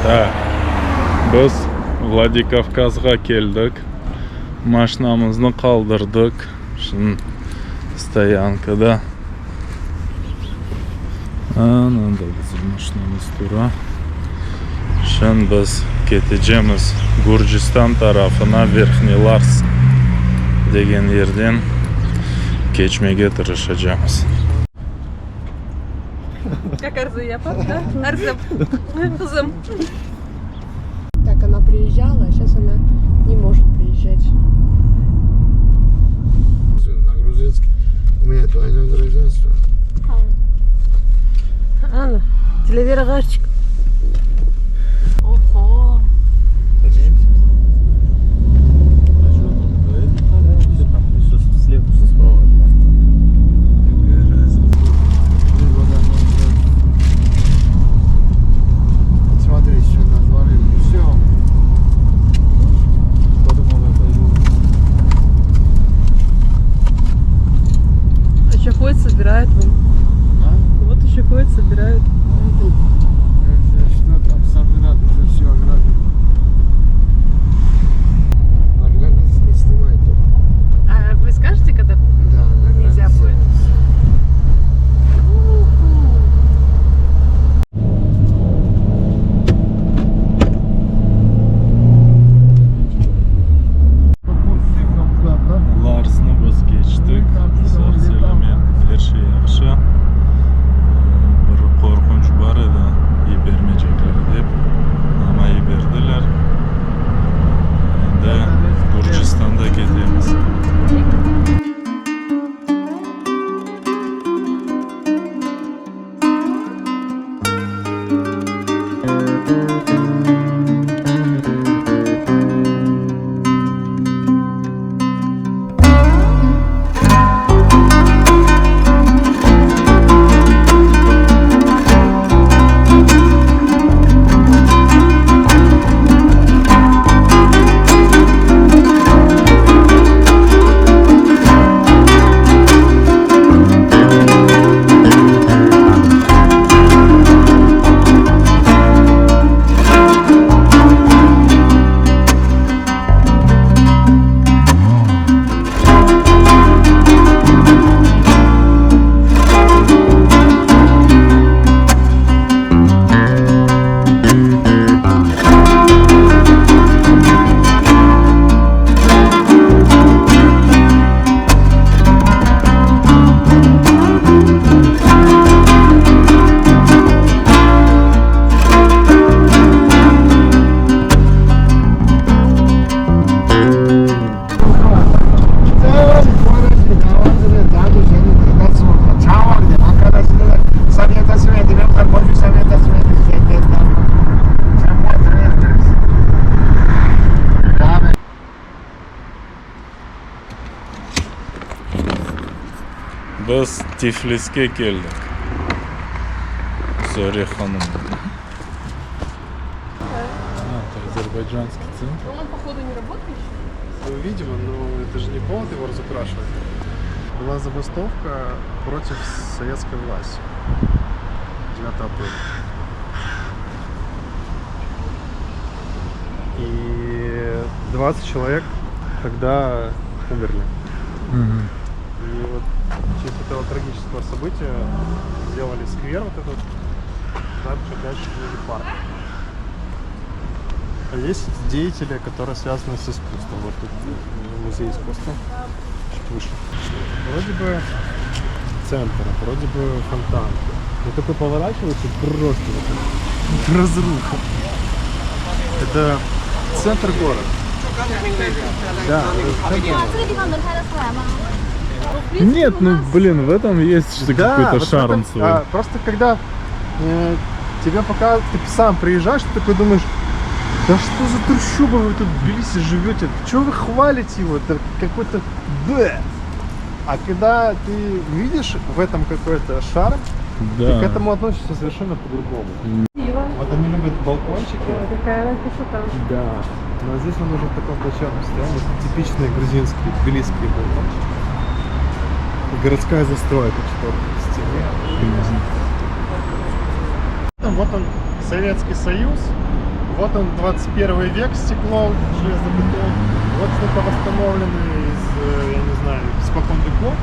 Так, biz Vladikavkazga keldik. Mashinamizni qoldirdik. Shun stoyankada. Ana da bizim mashinamiz tura. Shun biz keteceğimiz Gurjiston tarafına Verkhniy Lars degan yerdan keçmege tirishacağız. Как Арзы yapar, да? Арзым. Кызым. Так, она приезжала, а сейчас она не может приезжать. На грузинский. У меня двойное гражданство. Анна, телеверогашчик. Ого. Смотри, что назвали. И все. Еще ходят, собирают вон. Вот еще ходят, собирают. Что там собирать, уже все ограбили. На границе не снимай только. А вы скажете, когда Да, на нельзя границе. будет? Larsni biz kechdik. So'xselimen ershi yaxshi. Bir qo'rqinch bor edi. Yibermeyecekler deb. Ama yiberdiler. Endi Gurjistonda ketamiz. Biz Tiflis'e geldik. Zori Hanım. Это азербайджанский центр. Он, походу, не работает еще? Видимо, но это же не повод его разукрашивать. Была забастовка против советской власти 9 апреля. И 20 человек тогда умерли. И вот в честь этого трагического события сделали сквер вот этот, дальше парк. А есть деятели, которые связаны с искусством. Вот тут музей искусства, чуть выше. Вроде бы центр, вроде бы фонтан. Но такой поворачивается просто вот разруха. Это центр города. Да, это центр города. Нет, ну блин, в этом есть какой-то вот шарм это, свой. просто когда тебе пока ты сам приезжаешь, ты такой думаешь, да что за трущоба вы тут в Тбилиси живете? Чего вы хвалите его? Это какой-то бэ. А когда ты видишь в этом какой-то шарм, ты к этому относишься совершенно по-другому. Вот они любят балкончики. Какая красота. Да. Но здесь он уже в таком плачевном состоянии. Это типичные грузинские, тбилисские балкончики. И городская застройка, что в стене. Вот он, Советский Союз. Вот он, 21 век, стекло, железобетон. Вот что-то восстановленное из, я не знаю, испокон веков.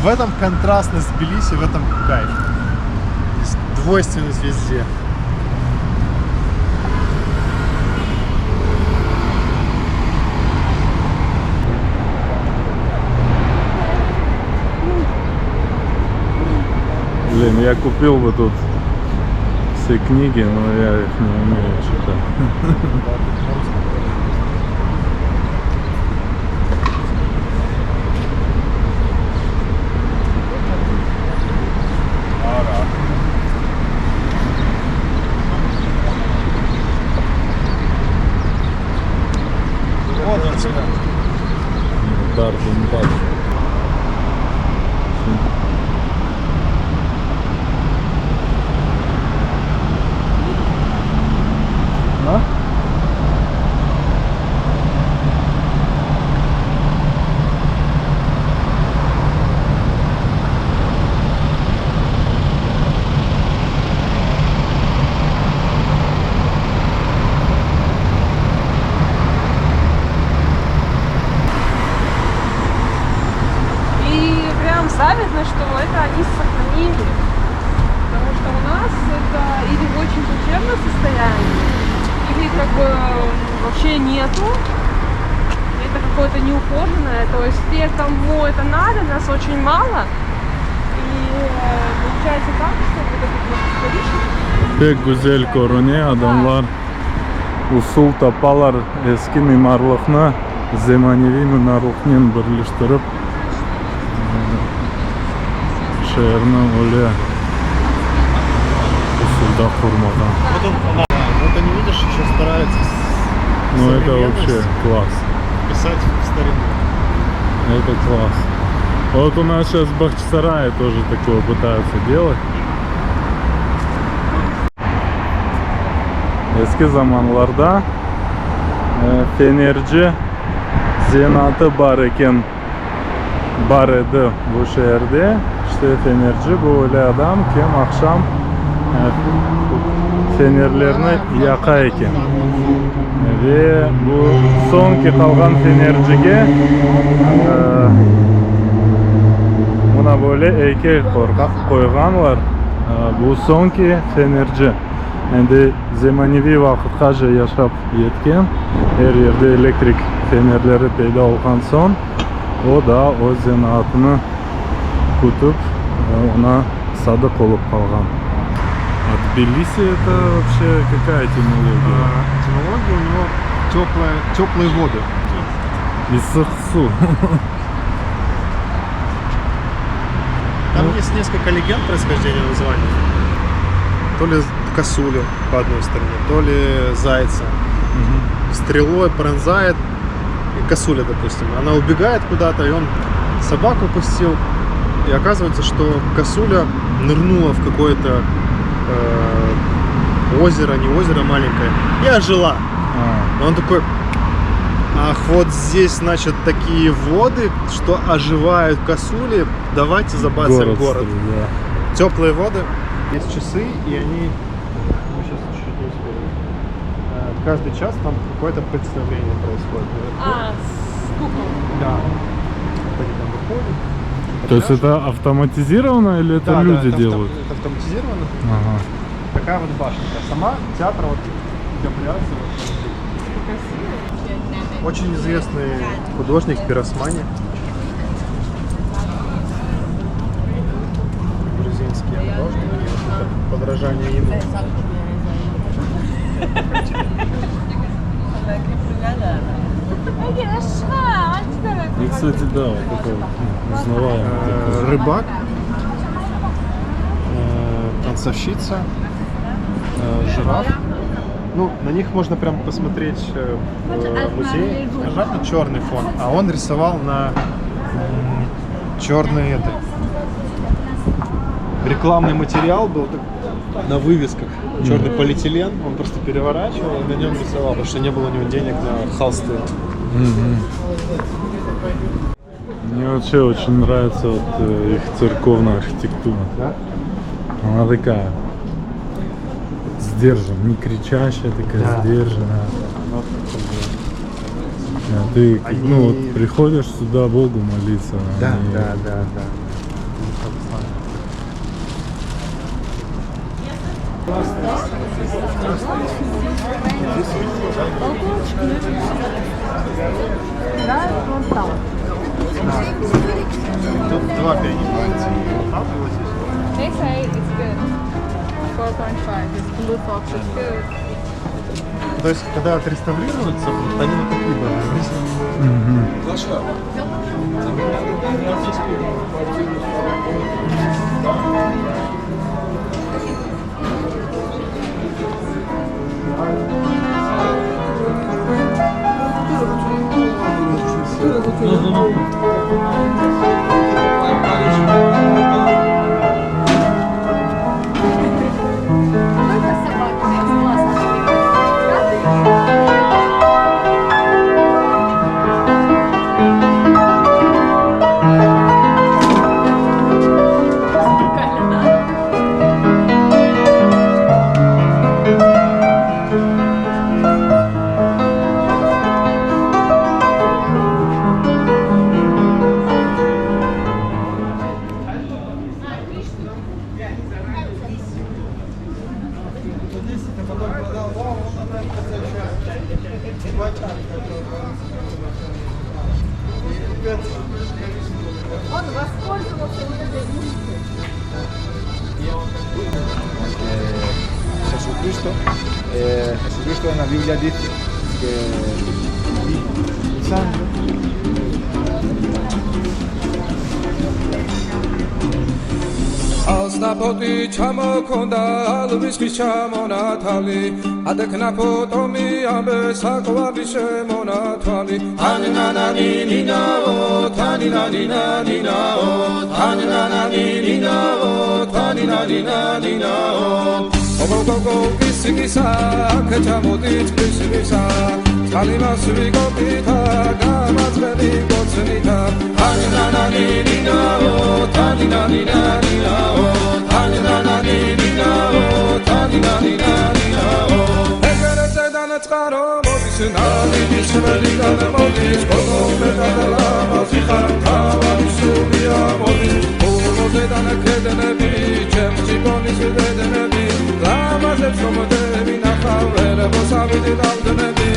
В этом контрастность Тбилиси, в этом кайф. Здесь двойственность везде. Блин, я купил бы тут все книги, но я их не умею читать. Вот он сюда. Дарденбад. А? И прям завидно, что это они сохранили. Потому что у нас это или в очень плачевном состоянии, или как бы вообще нету. Это какое-то неухоженное. То есть те, кому это надо, нас очень мало. И получается так, что вот этот вот исторический. Pek güzel korunuyor adamlar. Usul tapalar eski mimarlıkni zamonaviy mimarlikni birleştirib şehirni öyle usulda qurmagan. Вот он, вот они, видишь, еще стараются Ну это современность вообще класс. писать в старину. Это класс. Вот у нас сейчас в Бахчисарае тоже такое пытаются делать. Eski zamanlarda fenerci zenatı bar edi bu şehirde. İşte fenerci bu öyle adam ki akşam fenerlerini yaka eken. Ve bu son ki kalgan fenerciге buna böyle heykel koyganlar. Bu son ki fenerci. Endi zamonaviy vaqtgacha yashab yetgan, her yerda elektrik fenerlari paydo bo'lgan so'ng u da o'z zinoatini kutib uni sodiq bo'lib qolgan. А Тбилиси это вообще какая этимология? Этимология у него теплые воды. Иссык су. Там есть несколько легенд происхождения названий. То ли косули по одной стороне, то ли зайца. Стрелой пронзает, и косуля, допустим. Она убегает куда-то, и он собаку пустил. И оказывается, что косуля нырнула в какое-то озеро, не озеро, маленькое, и ожила. И он такой: ах, вот здесь, значит, такие воды, что оживают косули, давайте забацаем город. Да. Теплые воды. Есть часы, и они... Мы сейчас чуть-чуть не успели. Каждый час там какое-то представление происходит. С куклой. Да. Вот они там выходят. То есть это автоматизировано или это Да, люди это делают? Это автоматизировано. Ага. Такая вот башня. А сама театр вот декорация. Очень известный художник Пиросмани. Грузинский художник. И вот это подражание ему. И, кстати, да, вот это вот узнаваемо. Рыбак, танцовщица, жираф. Ну, на них можно прям посмотреть в музее. Обязательно черный фон, а он рисовал на черный рекламный материал был на вывесках. Черный полиэтилен, он просто переворачивал и на нем рисовал, потому что не было у него денег на холсты. Мне вообще очень нравится вот их церковная архитектура. Да? Она такая с сдержан, не кричащая такая, Да. сдержанная. Вот как бы. А ты, Они- ну, вот приходишь сюда Богу молиться. Да, а не- да, да, да. Ну, как бы. Да, вон там. Тут два пяти. They say it's good. 4.5. It's blue fox. It's good. То есть, когда отреставрируются, вот они вот такие должны Мгм. Jesucristo en la Biblia dice que el santo Alsnapoti chamokonda alviski chamonatali adeknapotomi ambe sakwali shemonatali tanina nina o tanina nina o tanina nina o tanina nina o Ogogo kisigisa kachamoti kisigisa Kalimas vigopita gamazvedi gotsinita Tanina nina o tanina nina o tanina nina o tanina nina o Egereze danetskaro modis nali disveli gana modis Kogo metadala mazikar kavali suvia modis Uloze danekedenebi chemchigonis vedenebi Ramazet somodebi nachavere vosavidi daldenebi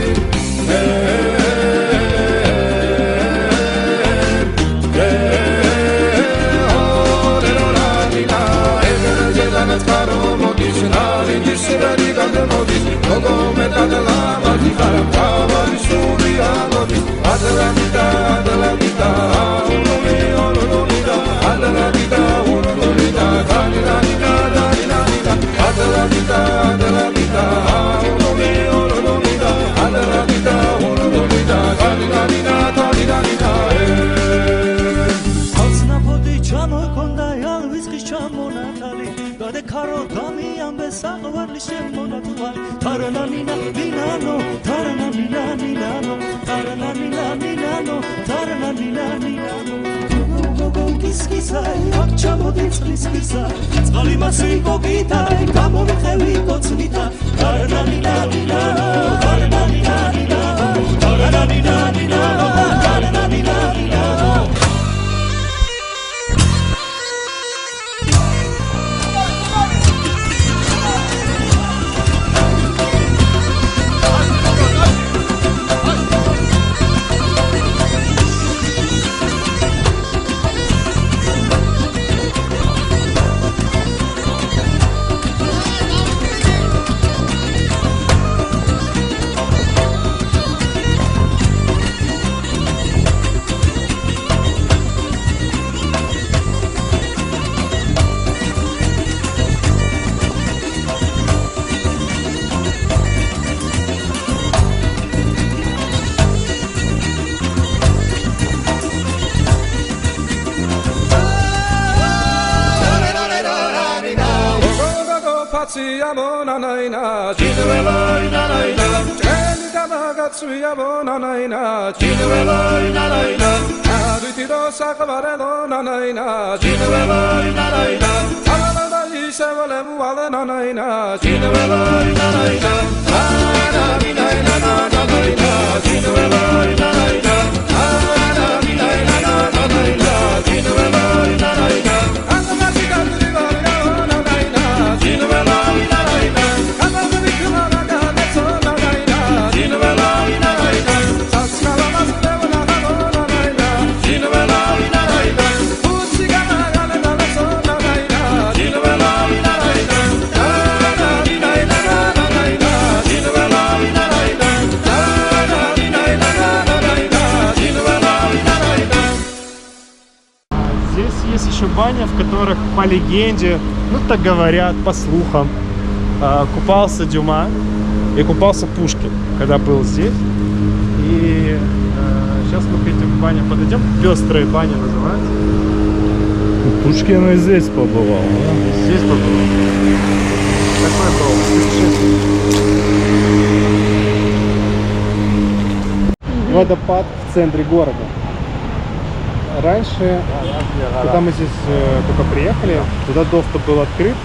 sevele bu ala nanayna Cine velay nanayna Ana binay nanayna Cine velay nanayna Ana binay nanayna Cine velay nanayna Ana masikandri varya nanayna Cine velay nanayna Ana zviklara ganetso nanayna Cine velay nanayna Saskala masdevna nanayna Cine velay nanayna Usigana ganetso nanayna Cine velay nanayna Ana binay nanayna Cine velay nanayna Ana binay nanayna Cine velay nanayna Здесь есть еще баня, в которых по легенде, ну так говорят, по слухам, купался Дюма и купался Пушкин, когда был здесь. И сейчас мы к этим баням подойдем. Пестрые бани называются. Пушкин и здесь побывал, да? Здесь побывал. Такой был. Водопад в центре города. Раньше, когда мы здесь только приехали, туда доступ был открыт.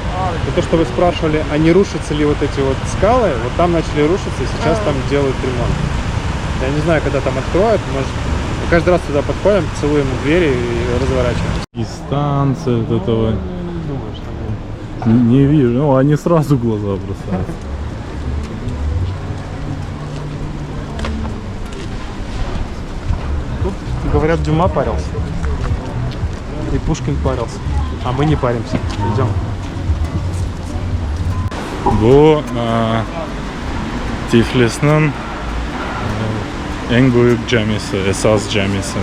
И то, что вы спрашивали, а не рушатся ли вот эти вот скалы, вот там начали рушиться, и сейчас там делают ремонт. Я не знаю, когда там откроют, может, каждый раз туда подходим, целуем двери и разворачиваем. И станция вот этого не вижу. Ну, они сразу глаза бросаются. Тут, говорят, Дюма парился. И Пушкин парился. А мы не паримся. Идем. Bu Tiflis'in en büyük camisi, esas camisi.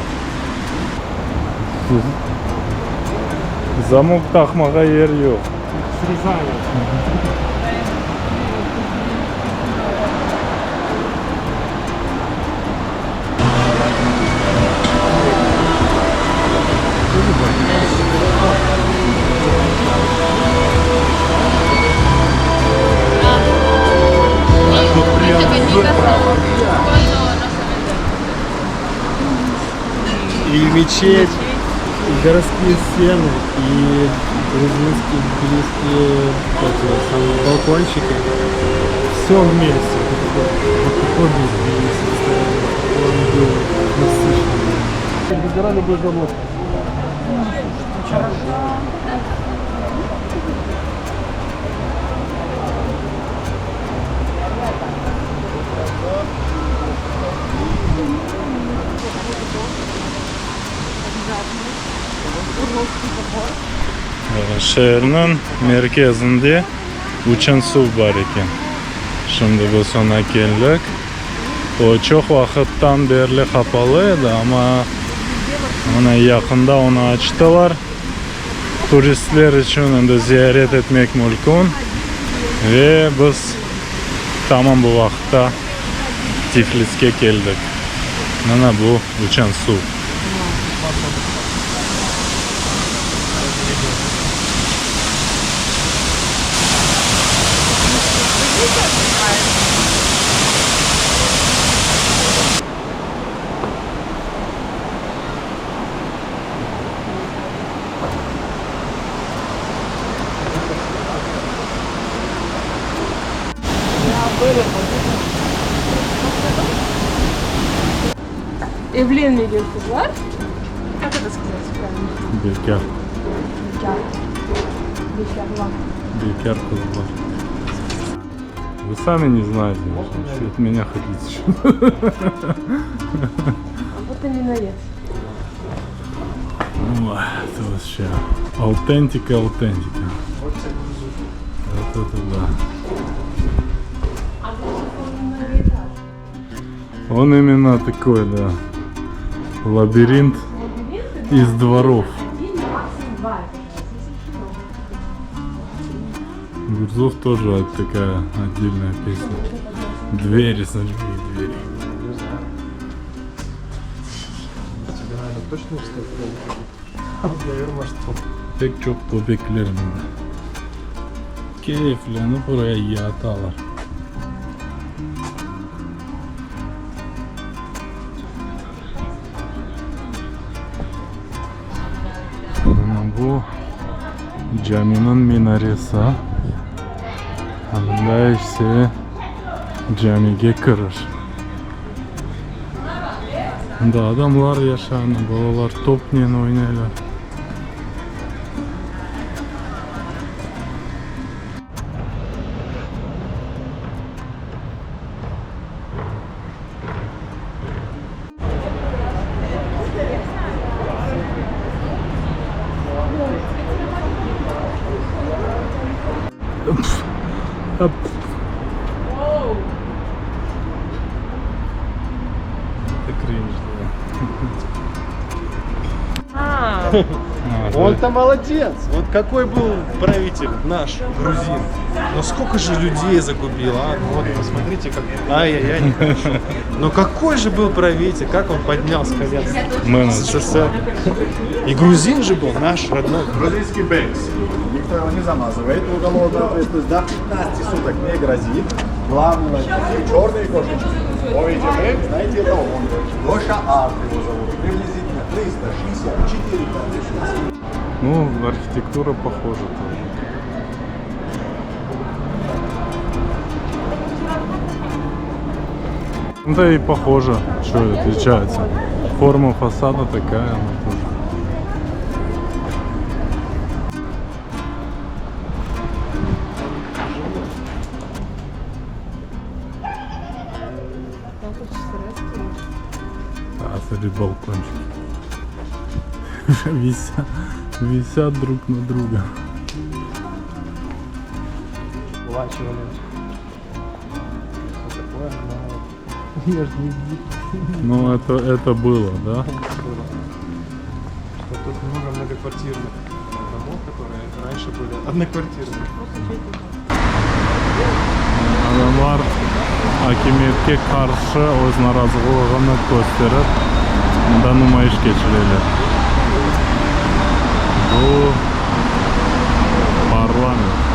Zamok takmaya yer yok. Срезали. И мечеть, и городские стены, и грузинские, тбилисские самые балкончики. Все вместе. Вот такой был Тбилиси. Он был насыщенный. Выбирали бы замок. Şehrin merkezinde uçan su var ekan. Şimdi biz ona geldik. O çok vakittan beri kapalıydı ama ona yakında onu açtılar. Turistler için de ziyaret etmek mümkün. Ve biz tamam bu vakitte Tiflis'e geldik. Ana bu uçan su. Evlenme kızlar. Как это сказать правильно? Bekar. Bekar. Bekarlar. Bekar kızlar. Вы сами не знаете, что от меня хотите. А вот и миновец. Ой, это вообще аутентика. Вот это да. Он именно такой, да. Лабиринт из дворов. Гурзов тоже такая отдельная песня. Двери, смотри, двери. Тебе, наверное, точно встать? Наверное, что. Pek çok bebeklerinde. Keyiflenip buraya yatalar. Bu Caminin minaresi. Anda işte camiga kirir. Unda adamlar yaşanı, balalar topnen oynaylar. Hop. Это кринж, А, да. Он-то молодец. Вот какой был правитель наш, грузин. Но сколько же людей загубил, а? Вот, посмотрите, как... Ай-яй-яй, нехорошо. Но какой же был правитель, как он поднял с колен СССР. И грузин же был наш родной. Грузинский Бэнкс. Никто его не замазывает. Уголовная ответственность до 15 суток не грозит. Главное, черные кошечки. Ловите Бэнкс, знаете, это он. Гоша Арт его зовут. Приблизительно 364 тысячи. Ну, архитектура похожа тоже. Ну, да и похоже, что отличается. Форма фасада такая, она тоже. Там хоть средства. А, смотри, балкончики. Висят друг на друга. Плачивали. Что такое? Но... Я ж не видел. Ну, это было, да? Что тут много многоквартирных домов, которые раньше были одноквартирными. Adamlar hakimiyetga qarshi o'z noroziligini ko'rsatib, unda namoyish geçirirler. Bu parlament.